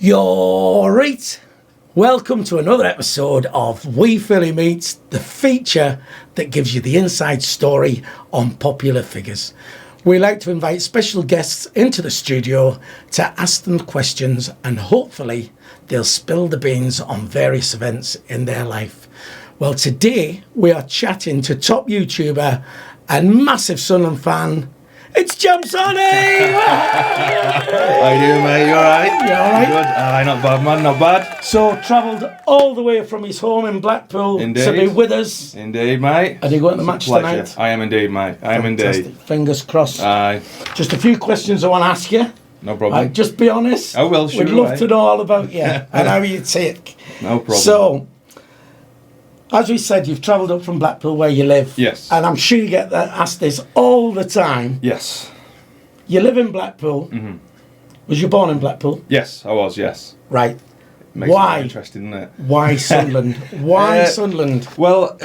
You're right. Welcome to another episode of Wee Phillie Meets, the feature that gives you the inside story on popular figures. We like to invite special guests into the studio to ask them questions, and hopefully they'll spill the beans on various events in their life. Well, today we are chatting to top YouTuber and massive Sunderland fan. It's JamSarny! How you doing, mate? You alright? You alright? Good. Not bad, man. Not bad. So, travelled all the way from his home in Blackpool to be with us. Indeed, mate. Are you going to the match tonight? I am indeed, mate. I am Fantastic. indeed. Fingers crossed. Aye. Just a few questions I want to ask you. No problem. Just be honest. I will, sure. We'd love to know all about you and how you take. No problem. So, as we said, you've travelled up from Blackpool where you live. Yes. And I'm sure you get asked this all the time. Yes. You live in Blackpool. Mm-hmm. Was you born in Blackpool? Yes, I was, yes. Right. Makes Why? it interesting, doesn't it? Why Sunderland? Why Sunderland? Well,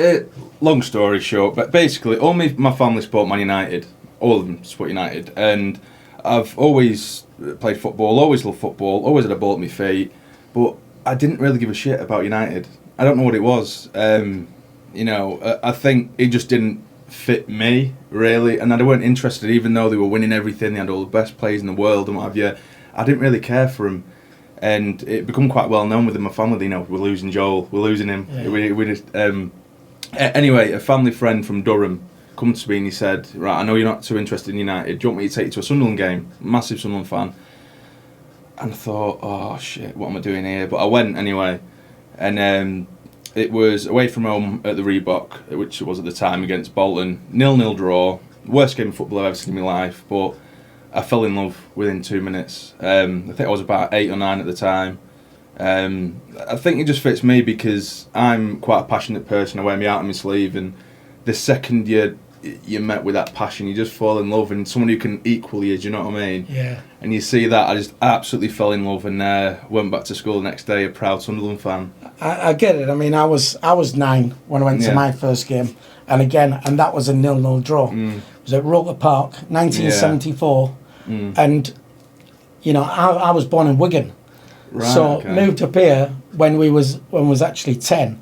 long story short, but basically, all my family support Man United. All of them support United. And I've always played football, always loved football, always had a ball at my feet. But I didn't really give a shit about United. I don't know what it was. I think it just didn't fit me, really. And I weren't interested, even though they were winning everything. They had all the best players in the world and what have you. I didn't really care for them. And it became quite well known within my family, we're losing Joel, we're losing him. Yeah. Anyway, a family friend from Durham come to me and he said, right, I know you're not too interested in United, do you want me to take you to a Sunderland game? Massive Sunderland fan. And I thought, oh shit, what am I doing here? But I went anyway. And it was away from home at the Reebok, which it was at the time, against Bolton. 0-0 draw. Worst game of football I've ever seen in my life, but I fell in love within 2 minutes. I think I was about 8 or 9 at the time. I think it just fits me because I'm quite a passionate person. I wear my heart on my sleeve, and the second you're met with that passion, you just fall in love, and someone who can equal you, do you know what I mean? Yeah. And you see that, I just absolutely fell in love, and went back to school the next day a proud Sunderland fan. I get it. I mean, I was 9 when I went to my first game, and that was a 0-0 draw. It was at Roker Park, 1974, and I was born in Wigan, moved up here when was actually 10.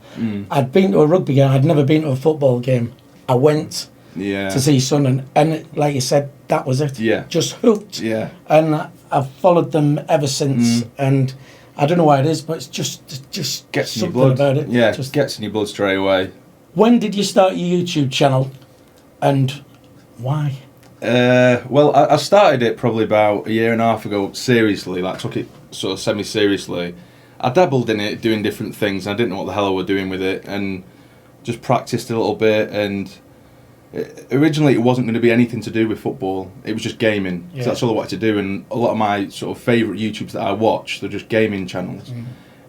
I'd been to a rugby game. I'd never been to a football game. I went to see Sunderland, and like you said, that was it. Yeah, just hooked. Yeah, and I've followed them ever since, and I don't know why it is, but it's just gets in your something blood. about it. Yeah, just gets in your blood straight away. When did you start your YouTube channel, and why? Well, I started it probably about 1.5 years ago, seriously, took it sort of semi-seriously. I dabbled in it, doing different things, and I didn't know what the hell I was doing with it, and just practiced a little bit, and originally it wasn't going to be anything to do with football. It was just gaming. Yeah. So that's all I wanted to do, and a lot of my sort of favourite YouTubes that I watch, they're just gaming channels.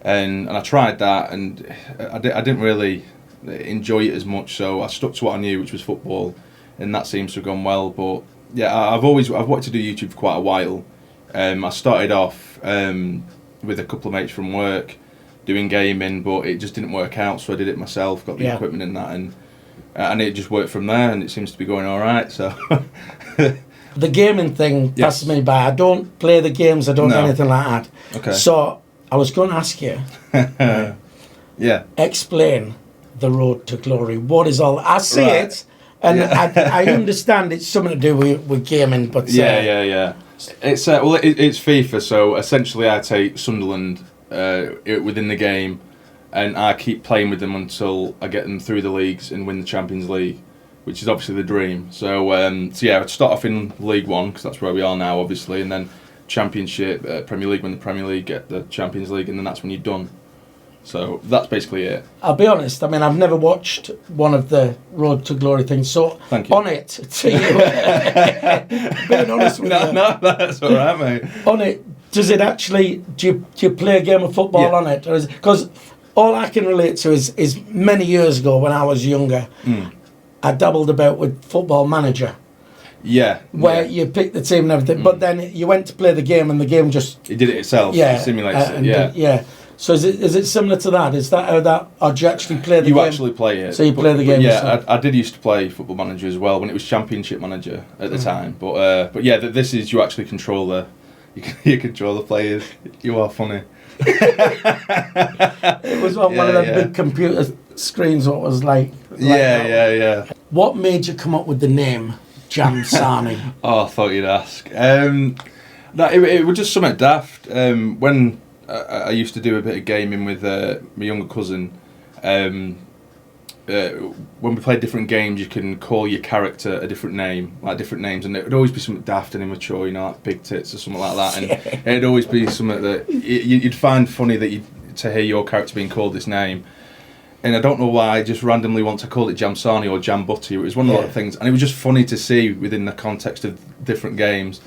And I tried that, and I didn't really enjoy it as much, so I stuck to what I knew, which was football, and that seems to have gone well. But yeah, I've wanted to do YouTube for quite a while. I started off with a couple of mates from work doing gaming, but it just didn't work out, so I did it myself, got the equipment and that, and it just worked from there, and it seems to be going all right. So the gaming thing passes me by. I don't play the games. I don't do anything like that. Okay. So I was going to ask you. Explain the road to glory. What is all? I see it, and I understand it's something to do with gaming, but yeah. It's it's FIFA. So essentially, I take Sunderland within the game, and I keep playing with them until I get them through the leagues and win the Champions League, which is obviously the dream. So I'd start off in League One, because that's where we are now, obviously, and then Championship, Premier League, win the Premier League, get the Champions League, and then that's when you're done. So that's basically it. I'll be honest, I mean, I've never watched one of the Road to Glory things, so thank you. On it, to you, being honest with you. No, that's all right, mate. On it, does it actually, do you play a game of football on it? Because all I can relate to is many years ago when I was younger, I dabbled about with Football Manager. Yeah. Where you pick the team and everything, but then you went to play the game and the game just... It did it itself. Yeah. It simulates it, yeah. So is it similar to that? Is that how that, or do you actually play the game? You actually play it. So you play the game yourself? I did used to play Football Manager as well when it was Championship Manager at the time. But this is, you actually control you control the players. You are funny. It was on one of the big computer screens. What was like yeah. What made you come up with the name JamSarny? Oh, I thought you'd ask. No, it was just something daft. When I used to do a bit of gaming with my younger cousin, when we played different games, you can call your character a different name, like different names, and it would always be something daft and immature, you know, like big tits or something like that. And it'd always be something that you'd find funny to hear your character being called this name. And I don't know why, I just randomly want to call it JamSarny or Jam Butty. It was one of the things, and it was just funny to see within the context of different games.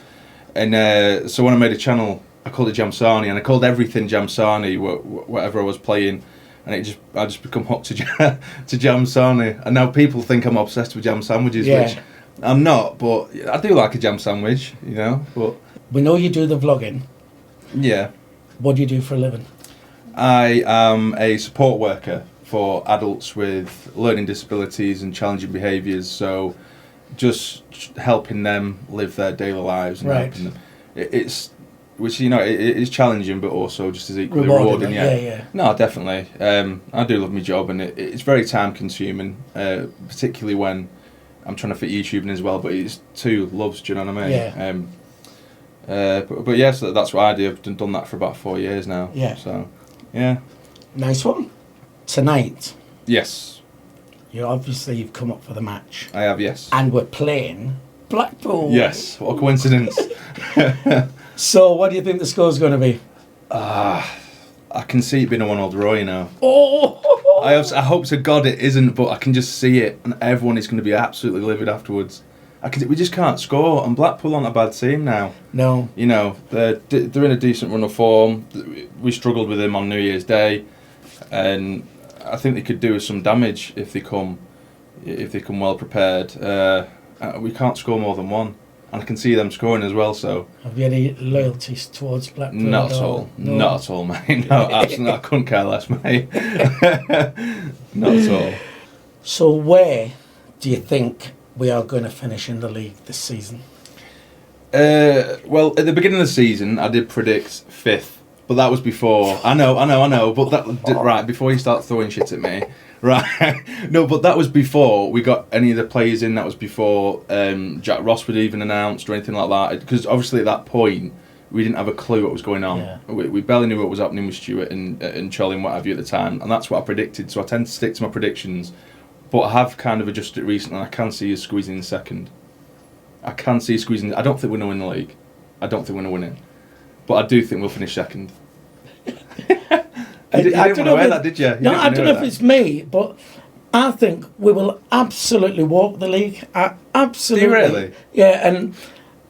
And so when I made a channel, I called it JamSarny, and I called everything JamSarny, whatever I was playing, and I just become hooked to JamSarny. And now people think I'm obsessed with jam sandwiches, which I'm not, but I do like a jam sandwich, you know. But we know you do the vlogging. Yeah. What do you do for a living? I am a support worker for adults with learning disabilities and challenging behaviours, so just helping them live their daily lives and helping them. It's which, you know, it is challenging, but also just as equally rewarding. Yeah. No, definitely. I do love my job, and it's very time consuming, particularly when I'm trying to fit YouTube in as well. But it's two loves. Do you know what I mean? Yeah. But yes, that's what I do. I've done that for about 4 years now. Yeah. So, yeah. Nice one. Tonight. Yes. You've come up for the match. I have, yes. And we're playing Blackpool. What a coincidence. So, what do you think the score's going to be? I can see it being a 1-1 draw, you know. Oh! I hope to God it isn't, but I can just see it, and everyone is going to be absolutely livid afterwards. We just can't score, and Blackpool aren't a bad team now. No. You know, they're in a decent run of form. We struggled with them on New Year's Day, and I think they could do us some damage if they come well prepared. We can't score more than one, and I can see them scoring as well. So, have you any loyalties towards Blackpool? Not at all. No. Not at all, mate. No, absolutely. I couldn't care less, mate. Not at all. So, where do you think we are going to finish in the league this season? Well, at the beginning of the season, I did predict 5th. But that was before. I know. But right, before you start throwing shit at me. Right. No, but that was before we got any of the players in. That was before Jack Ross would even announced or anything like that. Because obviously at that point, we didn't have a clue what was going on. Yeah. We barely knew what was happening with Stuart and Charlie and what have you at the time. And that's what I predicted. So I tend to stick to my predictions. But I have kind of adjusted it recently, and I can see us squeezing in second. I can see us squeezing. I don't think we're going to win the league. I don't think we're going to win it. But I do think we'll finish second. You didn't want to wear that, did you? No, I don't know if it's me, but I think we will absolutely walk the league. Absolutely. Do you really? Yeah, and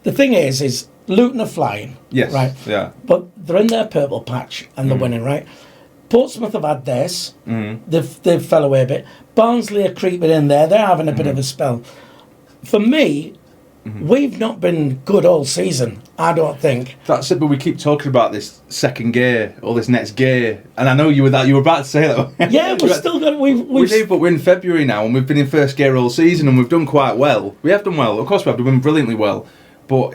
the thing is Luton are flying. Yes. Right? Yeah. But they're in their purple patch and they're winning, right? Portsmouth have had theirs. They've fell away a bit. Barnsley are creeping in there. They're having a bit of a spell. For me, we've not been good all season, I don't think. That's it, but we keep talking about this second gear or this next gear, and I know you were about to say that. Yeah, we've still got. We do, but we're in February now, and we've been in first gear all season, and we've done quite well. We have done well, of course we have done brilliantly well, but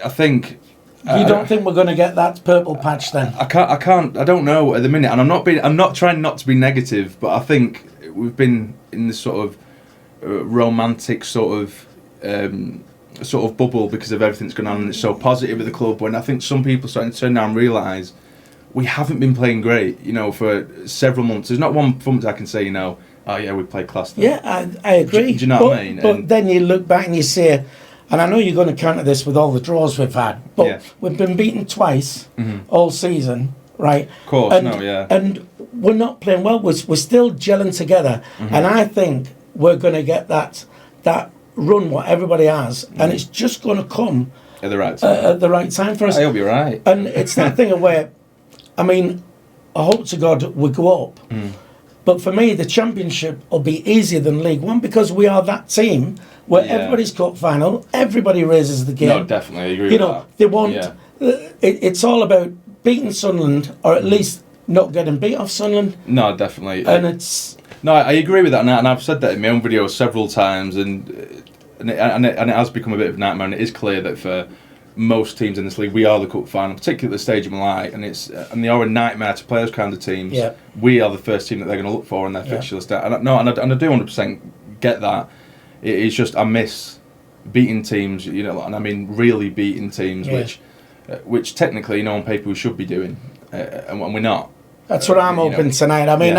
I think. You don't think we're going to get that purple patch then? I don't know at the minute, and I'm not trying not to be negative, but I think we've been in this sort of romantic sort of bubble because of everything that's going on, and it's so positive at the club. When I think some people are starting to turn around and realise we haven't been playing great, you know, for several months. There's not one month I can say, you know, oh yeah, we played class then. Yeah, I agree. Do you know what I mean? But then you look back and you say, and I know you're going to counter this with all the draws we've had, but we've been beaten twice all season, right? Of course, And we're not playing well. We're still gelling together, and I think we're going to get that run what everybody has, and it's just going to come at the right time. At the right time for us. I hope you're right. And it's that thing of where, I mean, I hope to God we go up. But for me, the championship will be easier than League One because we are that team where everybody's cup final, everybody raises the game. No, definitely, I agree with that. They want. It's all about beating Sunderland, or at least not getting beat off Sunderland. No, definitely. And it's. No, I agree with that, and I've said that in my own videos several times, and it has become a bit of a nightmare. And it is clear that for most teams in this league, we are the cup final, particularly at the Stadium of Light, and they are a nightmare to play those kind of teams. Yeah. We are the first team that they're going to look for in their fixture list. And I do 100% get that. It's just I miss beating teams, and I mean really beating teams, which technically, on paper we should be doing, and we're not. That's what I'm hoping tonight. I mean,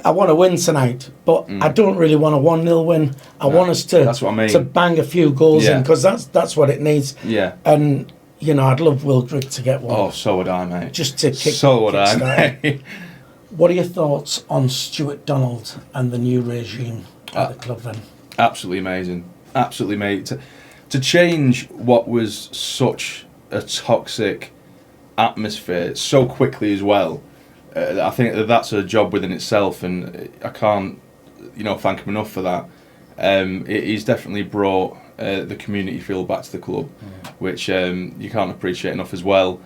I want to win tonight, but I don't really want a 1-0 win. I want us to that's what I mean. to bang a few goals in, because that's what it needs. Yeah. And I'd love Wildrick to get one. Oh, so would I, mate. Just to kick. So would I, mate. What are your thoughts on Stuart Donald and the new regime at the club then? Absolutely amazing. Absolutely, mate. To change what was such a toxic atmosphere so quickly as well. I think that's a job within itself, and I can't, thank him enough for that. He's definitely brought the community feel back to the club, which you can't appreciate enough as well.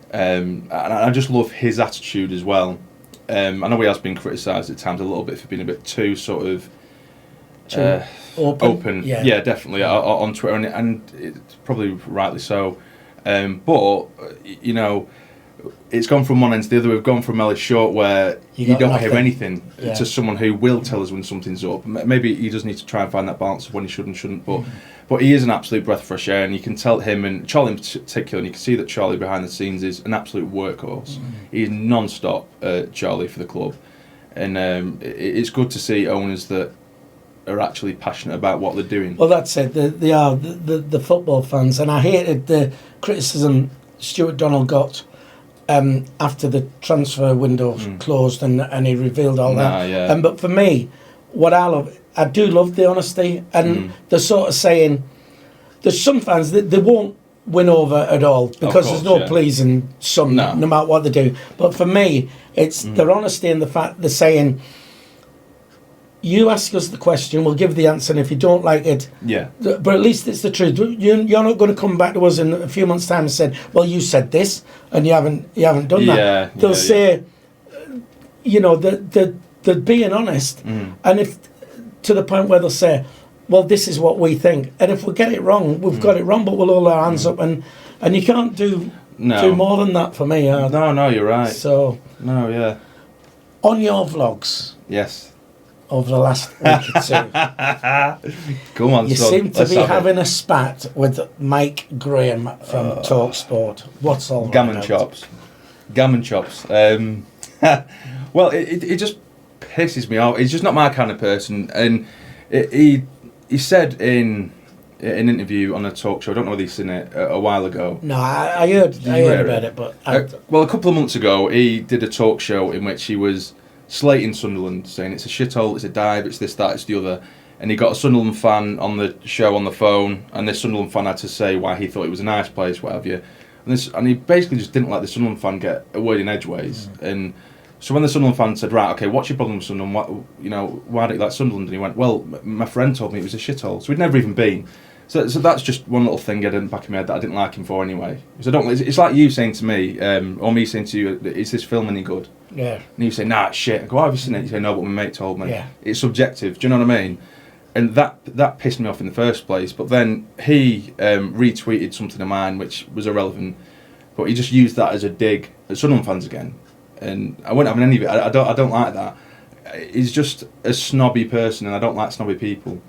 And I just love his attitude as well. I know he has been criticised at times a little bit for being a bit too sort of open. Yeah, definitely on Twitter, and it's probably rightly so. But it's gone from one end to the other. We've gone from Ellis Short, where you don't hear anything, to someone who will tell us when something's up. Maybe he does need to try and find that balance of when he should and shouldn't. But he is an absolute breath of fresh air, and you can tell him, and Charlie in particular, and you can see that Charlie behind the scenes is an absolute workhorse. He's non-stop, Charlie, for the club, and it's good to see owners that are actually passionate about what they're doing. Well, that's it. They are the football fans, and I hated the criticism Stuart Donald got after the transfer window closed and he revealed all that. But for me, what I do love the honesty, and the sort of saying, there's some fans that they won't win over at all, because there's no pleasing some, no matter what they do. But for me, it's their honesty and the fact they're saying, you ask us the question, we'll give the answer, and if you don't like it, but at least it's the truth. You're not going to come back to us in a few months' time and say, well, you said this and you haven't done that. They'll say, they're being honest, and if to the point where they'll say, well, this is what we think, and if we get it wrong, we've got it wrong, but we'll hold our hands up, and you can't do more than that for me. No, you're right. So on your vlogs, over the last week or two, come on, you seem to be having a spat with Mike Graham from TalkSport. What's all gammon chops? Well, it just pisses me off. He's just not my kind of person, and he said in an interview on a talk show, I don't know whether he's seen it, a while ago. No, I heard about it, but well, a couple of months ago, he did a talk show in which he was slating Sunderland, saying it's a shithole, it's a dive, it's this, that, it's the other. And he got a Sunderland fan on the show on the phone, and this Sunderland fan had to say why he thought it was a nice place, what have you. And he basically just didn't let the Sunderland fan get a word in edgeways. And so when the Sunderland fan said, right, okay, what's your problem with Sunderland? Why don't you like Sunderland? And he went, well, my friend told me it was a shithole. So we'd never even been. So that's just one little thing I didn't back in my head that I didn't like him for anyway. So it's like you saying to me, or me saying to you, is this film any good? Yeah. And you say, nah, it's shit. I go, have you seen it? You say, no, but my mate told me. Yeah. It's subjective. Do you know what I mean? And that pissed me off in the first place. But then he retweeted something of mine which was irrelevant, but he just used that as a dig at Sunderland fans again. And I wasn't having any of it. I don't like that. He's just a snobby person, and I don't like snobby people. Do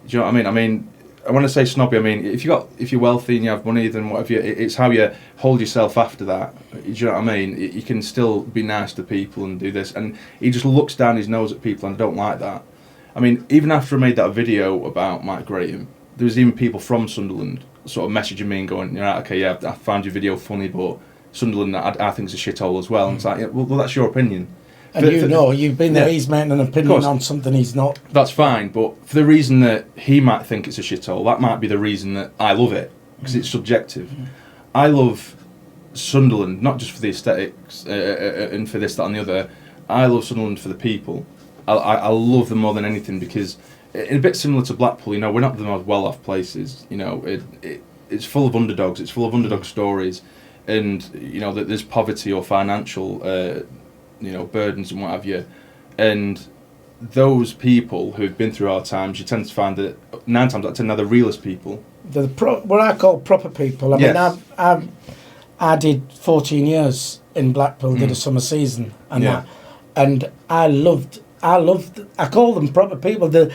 you know what I mean? When I say snobby, I mean if you're wealthy and you have money, then whatever. It's how you hold yourself after that. Do you know what I mean? You can still be nice to people and do this, and he just looks down his nose at people, and I don't like that. I mean, even after I made that video about Mike Graham, there was even people from Sunderland sort of messaging me and going, okay, yeah, I found your video funny, but Sunderland, I think it's a shithole as well. And it's like, well, that's your opinion. And you've been there, he's making an opinion on something he's not. That's fine, but for the reason that he might think it's a shithole, that might be the reason that I love it, because it's subjective. I love Sunderland, not just for the aesthetics and for this, that and the other. I love Sunderland for the people. I love them more than anything, because a bit similar to Blackpool, we're not the most well-off places. It's full of underdogs, it's full of underdog stories, and that there's poverty or financial burdens and what have you, and those people who've been through hard times, you tend to find that 9 times out of 10 they're the realest people. what I call proper people. I mean, I did 14 years in Blackpool, did a summer season, and that, and I loved. I call them proper people. They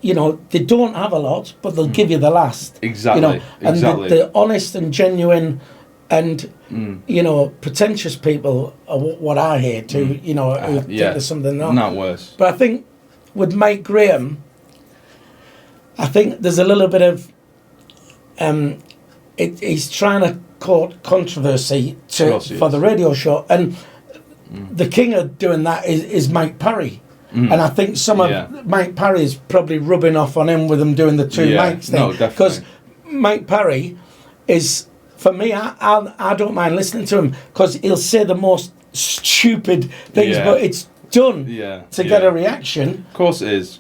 don't have a lot, but they'll give you the last. Exactly. And the honest and genuine, and pretentious people are what I hate too. Who think there's something wrong. Not worse. But I think with Mike Graham, I think there's a little bit of he's trying to court controversy for the radio show, and the king of doing that is Mike Parry. And I think some of Mike Parry is probably rubbing off on him with him doing the two mics thing. Because Mike Parry is, for me, I don't mind listening to him because he'll say the most stupid things, but it's done to get a reaction. Of course it is.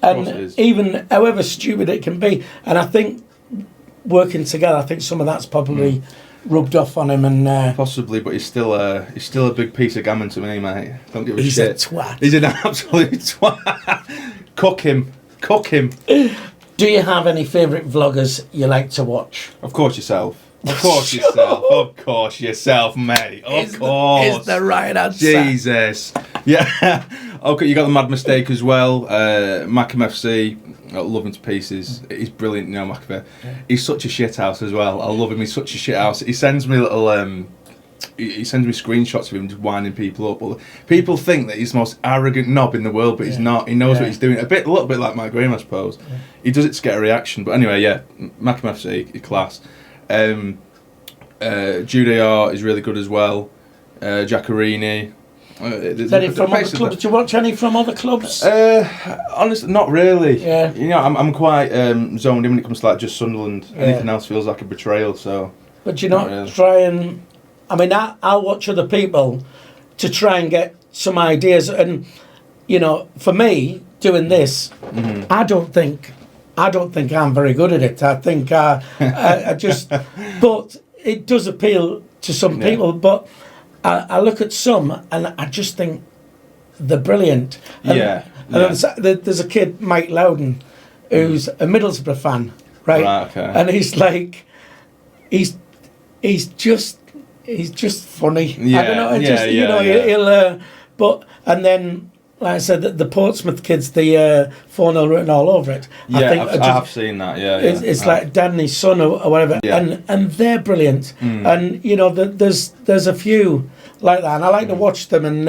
Even however stupid it can be. And I think working together, I think some of that's probably rubbed off on him, and possibly, but he's still a big piece of gammon to me, mate. Don't give a shit. He's a twat. He's an absolute twat. Cook him. Do you have any favourite vloggers you like to watch? Of course yourself. Of course yourself, mate. Of course. Is the right answer. Jesus. Yeah. Okay, you got the Mad Mistake as well. Macam FC. I love him to pieces. He's brilliant, Macam. He's such a shithouse as well. I love him. He's such a shithouse. He sends me little. He sends me screenshots of him just winding people up. Well, people think that he's the most arrogant knob in the world, but he's not. He knows what he's doing. A little bit like Mike Graham, I suppose. Yeah. He does it to get a reaction. But anyway, Macam FC, he's class. Jude AR is really good as well. Jaccarini. Any from other clubs? Do you watch any from other clubs? Honestly, not really. Yeah. I'm quite zoned in when it comes to like just Sunderland. Anything else feels like a betrayal. So. But you're not really. Try and. I mean, I'll watch other people to try and get some ideas, and for me doing this, I don't think I'm very good at it. I think I just, but it does appeal to some people. But I look at some and I just think they're brilliant. And there's a kid, Mike Loudon, who's a Middlesbrough fan, right? Okay. And he's like, he's just funny. I don't know. He'll. But and then. Like I said, the Portsmouth kids, the 4-0 written all over it. I have seen that. It's like Danny's son or whatever, and they're brilliant. And there's a few like that, and I like to watch them and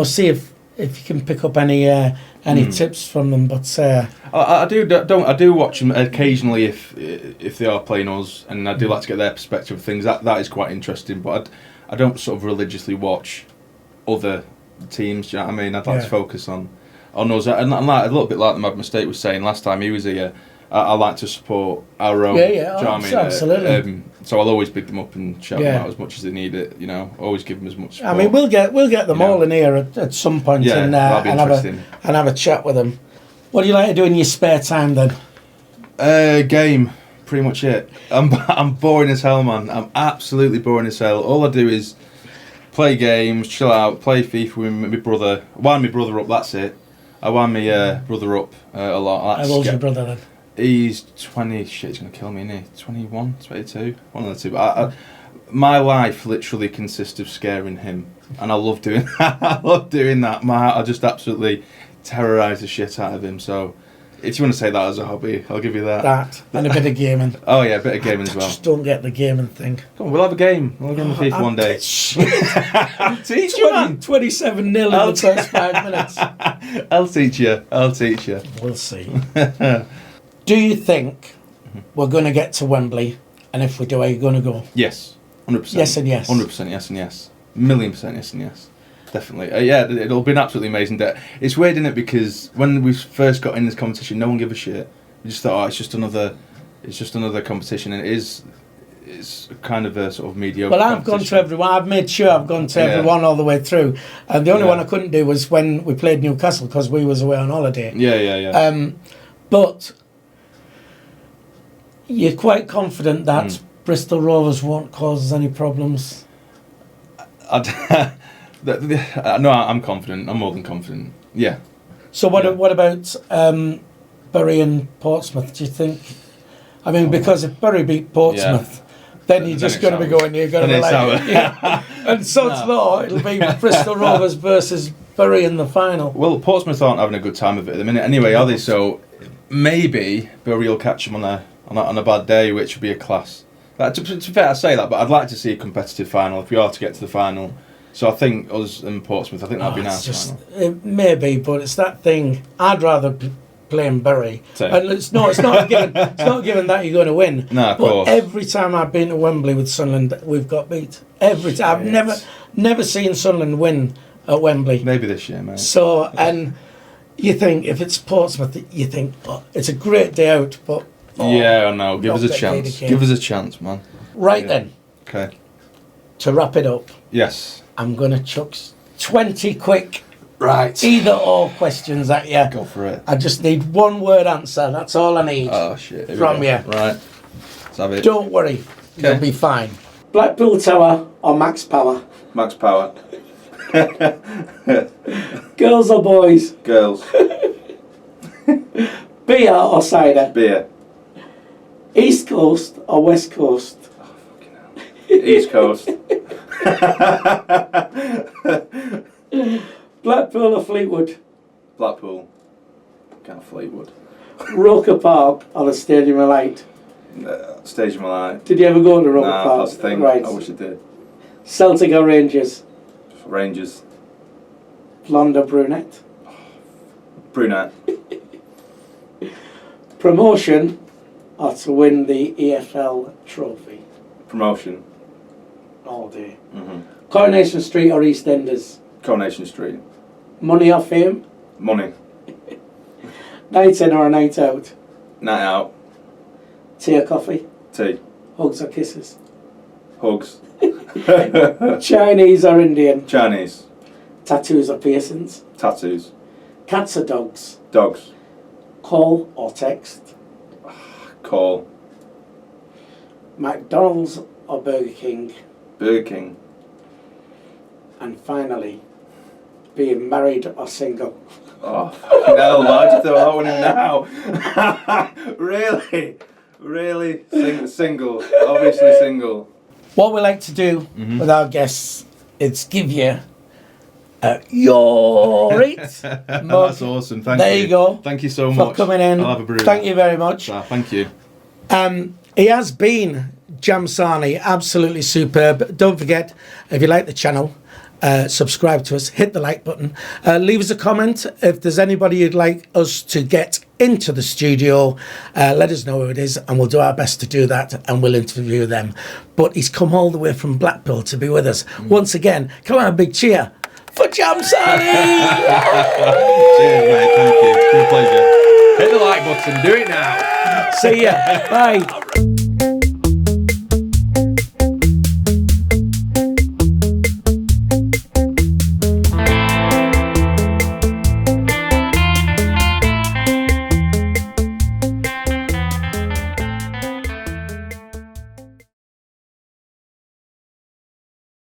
see if you can pick up any tips from them. But I do watch them occasionally if they are playing us, and I do like to get their perspective of things. That is quite interesting, but I don't sort of religiously watch other teams. Do you know what I mean? I'd like to focus on us, and like, a little bit like the Mad Mistake was saying last time he was here. I like to support our own. Absolutely. So I'll always big them up and shout them out as much as they need it. Always give them as much support. I mean, we'll get them all in here at some point, and have a chat with them. What do you like to do in your spare time then? Game, pretty much it. I'm boring as hell, man. I'm absolutely boring as hell. All I do is play games, chill out, play FIFA with my brother. Wind my brother up, that's it. I wind my brother up a lot. How old's your brother then? He's 20, he's going to kill me, isn't he? 21, 22, one of the two. My life literally consists of scaring him, and I love doing that. I just absolutely terrorise the shit out of him, so if you want to say that as a hobby, I'll give you that. That, and a bit of gaming. Oh yeah, a bit of gaming as well. Just don't get the gaming thing. Come on, we'll have a game. We'll have a FIFA one day. I'll teach you, man. 27-0 in the first 5 minutes. I'll teach you. We'll see. Do you think we're going to get to Wembley? And if we do, are you going to go? Yes. 100%. Yes and yes. 100% yes and yes. 1,000,000% yes and yes. Definitely. It'll be an absolutely amazing day. It's weird, isn't it? Because when we first got in this competition, no one gave a shit. We just thought, it's just another competition, and it's kind of a sort of mediocre. Well, I've gone to everyone. I've made sure I've gone to everyone all the way through. And the only one I couldn't do was when we played Newcastle because we was away on holiday. But you're quite confident that Bristol Rovers won't cause us any problems? No, I'm confident. I'm more than confident. Yeah. So what about Bury and Portsmouth? Do you think I mean, because if Bury beat Portsmouth, then you're just going to be going, you're going to be like, yeah. And sod's law, it'll be Bristol Rovers versus Bury in the final. Well, Portsmouth aren't having a good time of it at the minute anyway, are they? So maybe Bury will catch them on a bad day, which would be a class. To be fair, I say that, but I'd like to see a competitive final if we are to get to the final. So I think us and Portsmouth, I think that'd be nice. It may be, but it's that thing. I'd rather play in Bury, and it's not given. It's not given that you're going to win. No, of course. Every time I've been to Wembley with Sunderland, we've got beat. Every time. I've never seen Sunderland win at Wembley. Maybe this year, mate. So, and you think if it's Portsmouth, you think it's a great day out, but yeah, I know. Give us a chance. Give us a chance, man. Right then. Okay. To wrap it up. Yes. I'm gonna chuck 20 quick. Right. Either or questions at you. Go for it. I just need one word answer. That's all I need. Oh shit. From you. Right. Let's have it. Don't worry. You'll be fine. Blackpool Tower or Max Power? Max Power. Girls or boys? Girls. Beer or cider? Beer. East Coast or West Coast? Oh, fucking hell. East Coast. Blackpool or Fleetwood? Blackpool. Kind of Fleetwood. Roker Park or the Stadium of Light? Stadium of Light. Did you ever go to Roker Park? Park? That's the thing. Right. I wish I did. Celtic or Rangers? Rangers. Blonde or brunette? Brunette. Promotion or to win the EFL trophy? Promotion. All day. Mm-hmm. Coronation Street or EastEnders? Coronation Street. Money or fame? Money. Night in or a night out? Night out. Tea or coffee? Tea. Hugs or kisses? Hugs. Chinese or Indian? Chinese. Tattoos or piercings? Tattoos. Cats or dogs? Dogs. Call or text? Call. McDonald's or Burger King? Burger King. And finally, being married or single? Oh, fucking hell, why'd you throw that one in now? Really? Really? Single. Obviously single. What we like to do with our guests is give you your rate. That's awesome. Thank you. There you go. Thank you so for much. coming in. I'll have a brew. Thank you very much. Thank you. He has been JamSarny, absolutely superb. Don't forget, if you like the channel, subscribe to us, hit the like button, leave us a comment. If there's anybody you'd like us to get into the studio, let us know who it is and we'll do our best to do that and we'll interview them. But he's come all the way from Blackpool to be with us. Once again, come on, a big cheer for JamSarny! Cheers, mate, thank you. It's been a pleasure. Hit the like button, do it now. See ya. Bye.